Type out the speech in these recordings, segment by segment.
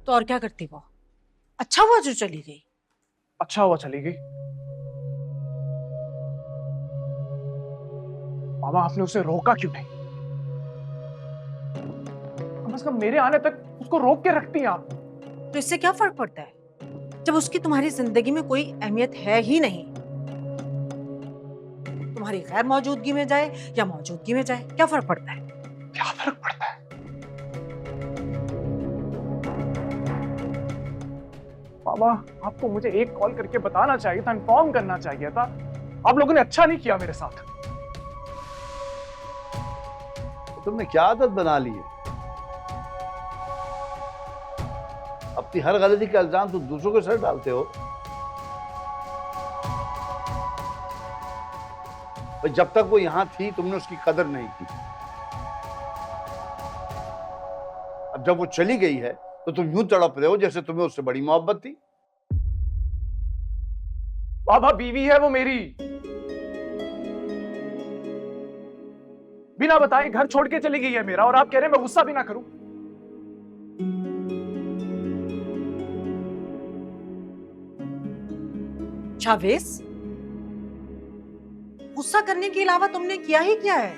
तो और क्या करती वो? अच्छा हुआ जो चली गई। अच्छा हुआ चली गई। मामा आपने उसे रोका क्यों नहीं? कम से कम मेरे आने तक उसको रोक के रखती हैं आप। तो इससे क्या फर्क पड़ता है जब उसकी तुम्हारी जिंदगी में कोई अहमियत है ही नहीं? तुम्हारी गैर मौजूदगी में जाए या मौजूदगी में जाए, क्या फर्क पड़ता है? क्या फर्क पड़ता है? मामा आपको मुझे एक कॉल करके बताना चाहिए था, इन्फॉर्म करना चाहिए था। आप लोगों ने अच्छा नहीं किया मेरे साथ। तुमने क्या आदत बना ली है? अपनी हर गलती का इल्जाम तुम दूसरों के सर डालते हो। और जब तक वो यहां थी तुमने उसकी कदर नहीं की। अब जब वो चली गई है तो तुम यूं तड़प रहे हो जैसे तुम्हें उससे बड़ी मोहब्बत थी। बाबा बीवी है वो मेरी, बिना बताए घर छोड़ के चली गई है मेरा, और आप कह रहे हैं मैं गुस्सा भी ना करूं? शावेज, गुस्सा करने के अलावा तुमने किया ही क्या है?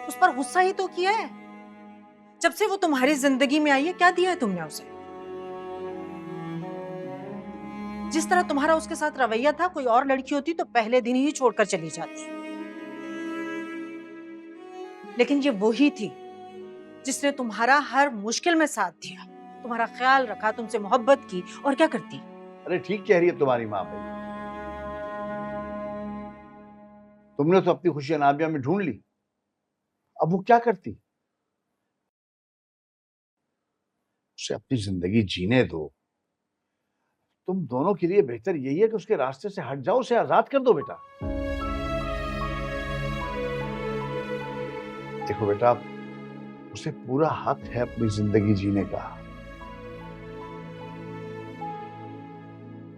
उस पर गुस्सा ही तो किया है। जब से वो तुम्हारी जिंदगी में आई है, क्या दिया है तुमने उसे? जिस तरह तुम्हारा उसके साथ रवैया था, कोई और लड़की होती तो पहले दिन ही छोड़कर चली जाती। लेकिन ये वही थी जिसने तुम्हारा हर मुश्किल में साथ दिया, तुम्हारा ख्याल रखा, तुमसे मोहब्बत की, और क्या करती? अरे ठीक कह रही है तुम्हारी माँ भाई। तुमने तो अपनी खुशी नाबिया में ढूंढ ली, अब वो क्या करती? उसे अपनी जिंदगी जीने दो। तुम दोनों के लिए बेहतर यही है कि उसके रास्ते से हट जाओ, उसे आजाद कर दो बेटा। देखो बेटा, उसे पूरा हक है अपनी जिंदगी जीने का।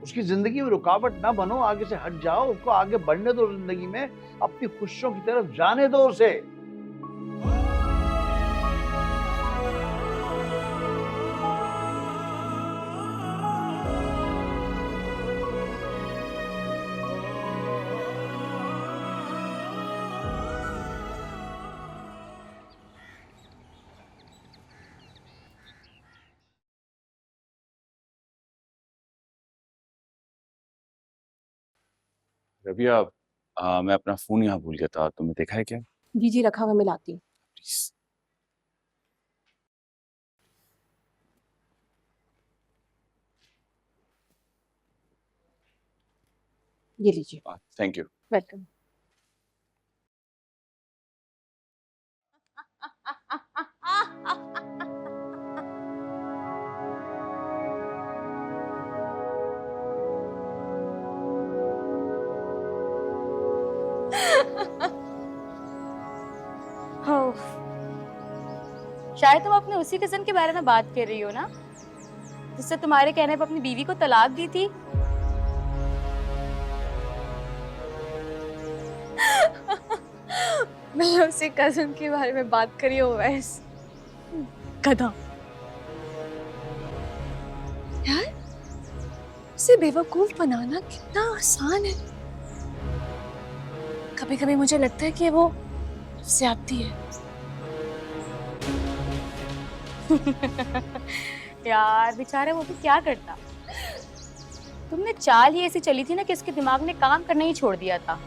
उसकी जिंदगी में रुकावट ना बनो, आगे से हट जाओ, उसको आगे बढ़ने दो जिंदगी में, अपनी खुशियों की तरफ जाने दो उसे। रबिया, मैं अपना फोन यहाँ भूल गया था, तुमने देखा है क्या? जी जी, रखा हुआ, मैं लाती हूँ। प्लीज। ये लीजिए। Thank you. वेलकम। ओह, शायद तुम अपने उसी कजन के बारे में बात कर रही हो ना, जिससे तुम्हारे कहने पर अपनी बीवी को तलाक दी थी। मैं उसी कजन के बारे में बात कर रही हूँ। वैस गधा यार, उसे बेवकूफ बनाना कितना आसान है। कभी कभी मुझे लगता है कि वो ज्यादती है। यार बेचारा वो भी क्या करता। तुमने चाल ही ऐसी चली थी ना कि इसके दिमाग ने काम करना ही छोड़ दिया था।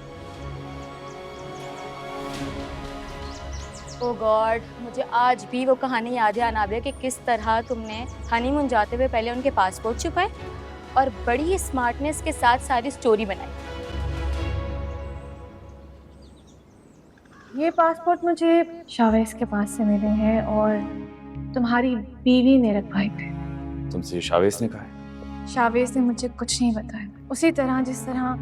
ओह गॉड, मुझे आज भी वो कहानी याद है अनाबिया कि किस तरह तुमने हनीमून जाते हुए पहले उनके पासपोर्ट छुपाए और बड़ी ही स्मार्टनेस के साथ सारी स्टोरी बनाई। ये पासपोर्ट मुझे शावेज के पास से मिले हैं और तुम्हारी बीवी ने रखवाए थे। तुमसे शावेज ने कहा है? शावेज ने मुझे कुछ नहीं बताया, उसी तरह जिस तरह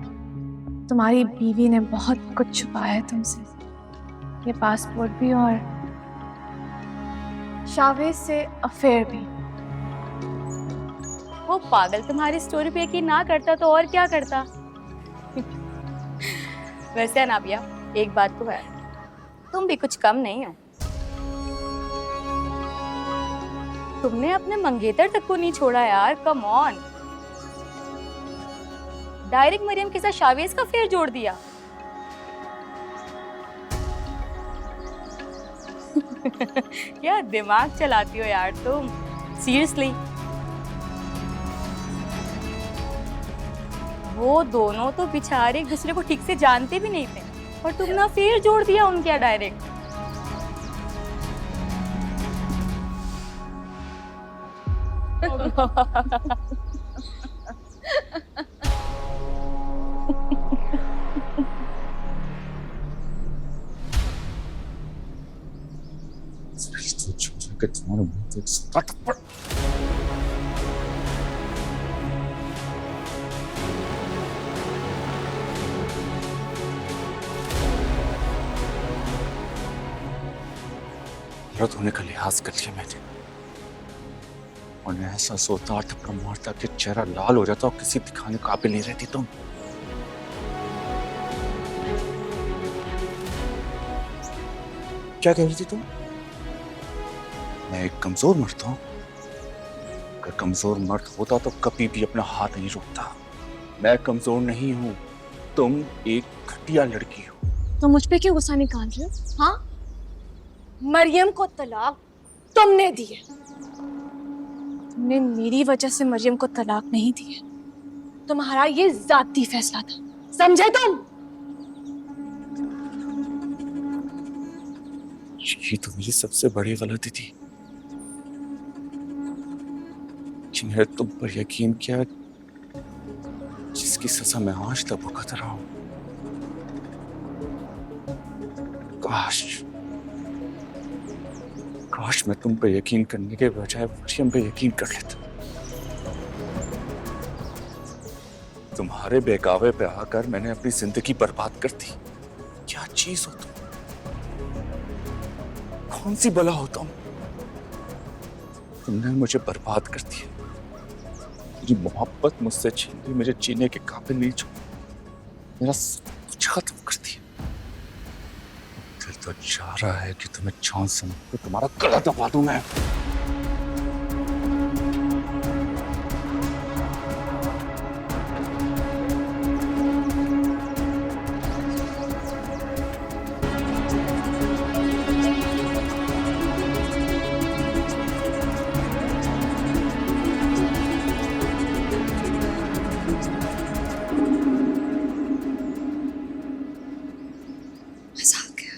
तुम्हारी बीवी ने बहुत कुछ छुपाया है तुमसे। ये पासपोर्ट भी और शावेज से अफेयर भी। वो पागल तुम्हारी स्टोरी पे यकीन ना करता तो और क्या करता। वैसे अनाबिया, एक बात तो है, तुम भी कुछ कम नहीं हो। तुमने अपने मंगेतर तक को नहीं छोड़ा यार, कम ऑन। डायरेक्ट मरियम के साथ शावेज का फेर जोड़ दिया। क्या दिमाग चलाती हो यार तुम, सीरियसली। वो दोनों तो बेचारे एक दूसरे को ठीक से जानते भी नहीं थे और तुमने फेर जोड़ दिया उनके डायरेक्ट। मर्द होने का लिहाज कर लिया मैंने, और ऐसा सोता और थप्पड़ मारता कि चेहरा लाल हो जाता और किसी दिखाने काबिल नहीं रहती तुम। क्या कह रही थी तुम? मैं एक कमजोर मर्द हूं? अगर कमजोर मर्द होता तो कभी भी अपना हाथ नहीं रोकता। मैं कमजोर नहीं हूं, तुम एक घटिया लड़की हो। तो मुझ पे क्यों गुस्सा निकाल रहे हो? हाँ, मरियम को तलाक तुमने दी है। तुमने मेरी वजह से मरियम को तलाक नहीं दी है। तुम्हारा ये जाती फैसला था, समझे तुम? ये तो मेरी सबसे बड़ी गलती थी कि मैंने तुम पर यकीन किया, जिसकी सजा मैं आज तक भुगत रहा हूं। काश मैं तुम पे यकीन करने के बजाय मरियम पे यकीन कर लेता। तुम्हारे बहकावे पे आकर मैंने अपनी जिंदगी बर्बाद कर दी। क्या चीज हो तुम? कौन सी बला हो तुम? तुमने मुझे बर्बाद कर दिया। मेरी मोहब्बत मुझसे छीन ली, मुझे जीने के काबिल नहीं छोड़ा, मेरा सब कुछ खत्म कर दिया। दिल तो चाह रहा है कि तुम्हें जान समझ के तुम्हारा गला दबा दूं मैं। मजाक है।